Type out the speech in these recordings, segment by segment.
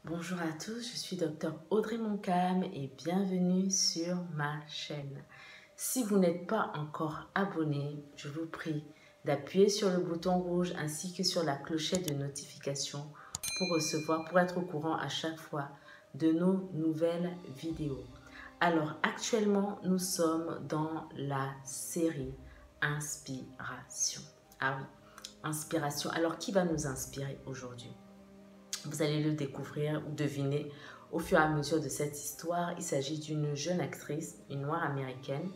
Bonjour à tous, je suis Dr Audrey Moncam et bienvenue sur ma chaîne. Si vous n'êtes pas encore abonné, je vous prie d'appuyer sur le bouton rouge ainsi que sur la clochette de notification pour être au courant à chaque fois de nos nouvelles vidéos. Alors actuellement, nous sommes dans la série Inspiration. Ah oui, Inspiration. Alors qui va nous inspirer aujourd'hui? Vous allez le découvrir ou deviner au fur et à mesure de cette histoire. Il s'agit d'une jeune actrice, une noire américaine,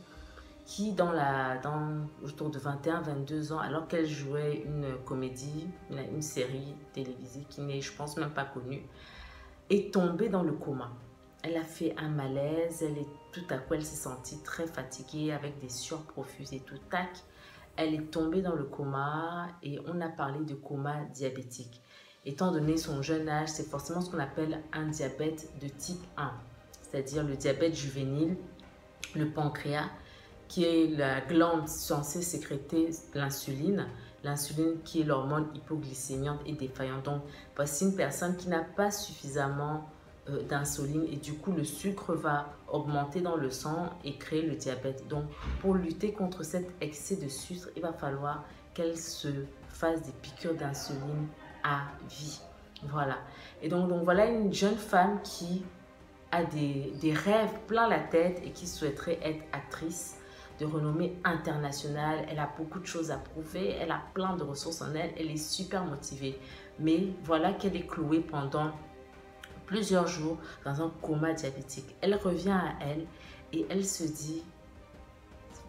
qui autour de 21-22 ans, alors qu'elle jouait une comédie, une série télévisée qui n'est, je pense, même pas connue, est tombée dans le coma. Elle a fait un malaise, tout à coup, elle s'est sentie très fatiguée avec des sueurs profuses et tout, tac. Elle est tombée dans le coma et on a parlé de coma diabétique. Étant donné son jeune âge, c'est forcément ce qu'on appelle un diabète de type 1, c'est-à-dire le diabète juvénile, le pancréas, qui est la glande censée sécréter l'insuline, l'insuline qui est l'hormone hypoglycémiante et défaillante. Donc, voici une personne qui n'a pas suffisamment d'insuline et du coup, le sucre va augmenter dans le sang et créer le diabète. Donc, pour lutter contre cet excès de sucre, il va falloir qu'elle se fasse des piqûres d'insuline à vie. Voilà. Et donc voilà une jeune femme qui a des rêves plein la tête et qui souhaiterait être actrice de renommée internationale. Elle a beaucoup de choses à prouver, elle a plein de ressources en elle, elle est super motivée. Mais voilà qu'elle est clouée pendant plusieurs jours dans un coma diabétique. Elle revient à elle et elle se dit,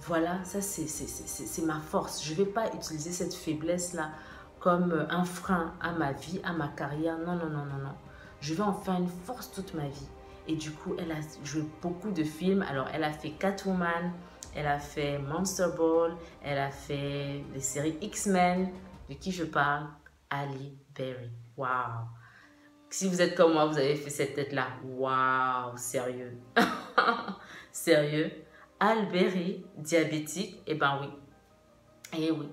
voilà, ça c'est ma force. Je ne vais pas utiliser cette faiblesse-là comme un frein à ma vie, à ma carrière. Non, non, non, non, non. Je vais en faire une force toute ma vie. Et du coup, elle a joué beaucoup de films. Alors, elle a fait Catwoman, elle a fait Monster Ball, elle a fait les séries X-Men. De qui je parle? Halle Berry. Waouh! Si vous êtes comme moi, vous avez fait cette tête-là. Waouh! Sérieux? Sérieux? Halle Berry, diabétique? Eh ben oui. Eh oui.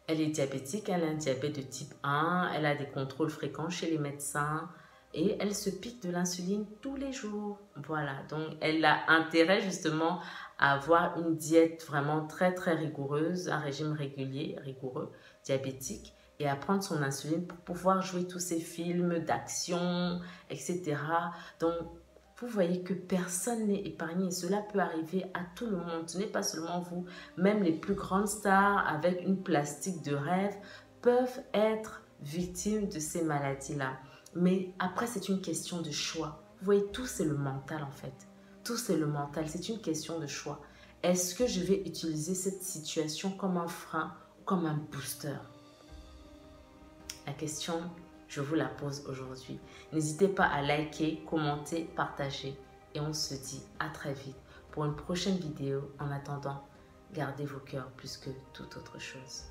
Elle est diabétique, elle a un diabète de type 1, elle a des contrôles fréquents chez les médecins et elle se pique de l'insuline tous les jours. Voilà, donc elle a intérêt justement à avoir une diète vraiment très très rigoureuse, un régime régulier, rigoureux, diabétique et à prendre son insuline pour pouvoir jouer tous ces films d'action, etc. Donc, vous voyez que personne n'est épargné. Cela peut arriver à tout le monde. Ce n'est pas seulement vous. Même les plus grandes stars avec une plastique de rêve peuvent être victimes de ces maladies-là. Mais après, c'est une question de choix. Vous voyez, tout c'est le mental en fait. Tout c'est le mental. C'est une question de choix. Est-ce que je vais utiliser cette situation comme un frein ou comme un booster? La question, je vous la pose aujourd'hui. N'hésitez pas à liker, commenter, partager. Et on se dit à très vite pour une prochaine vidéo. En attendant, gardez vos cœurs plus que toute autre chose.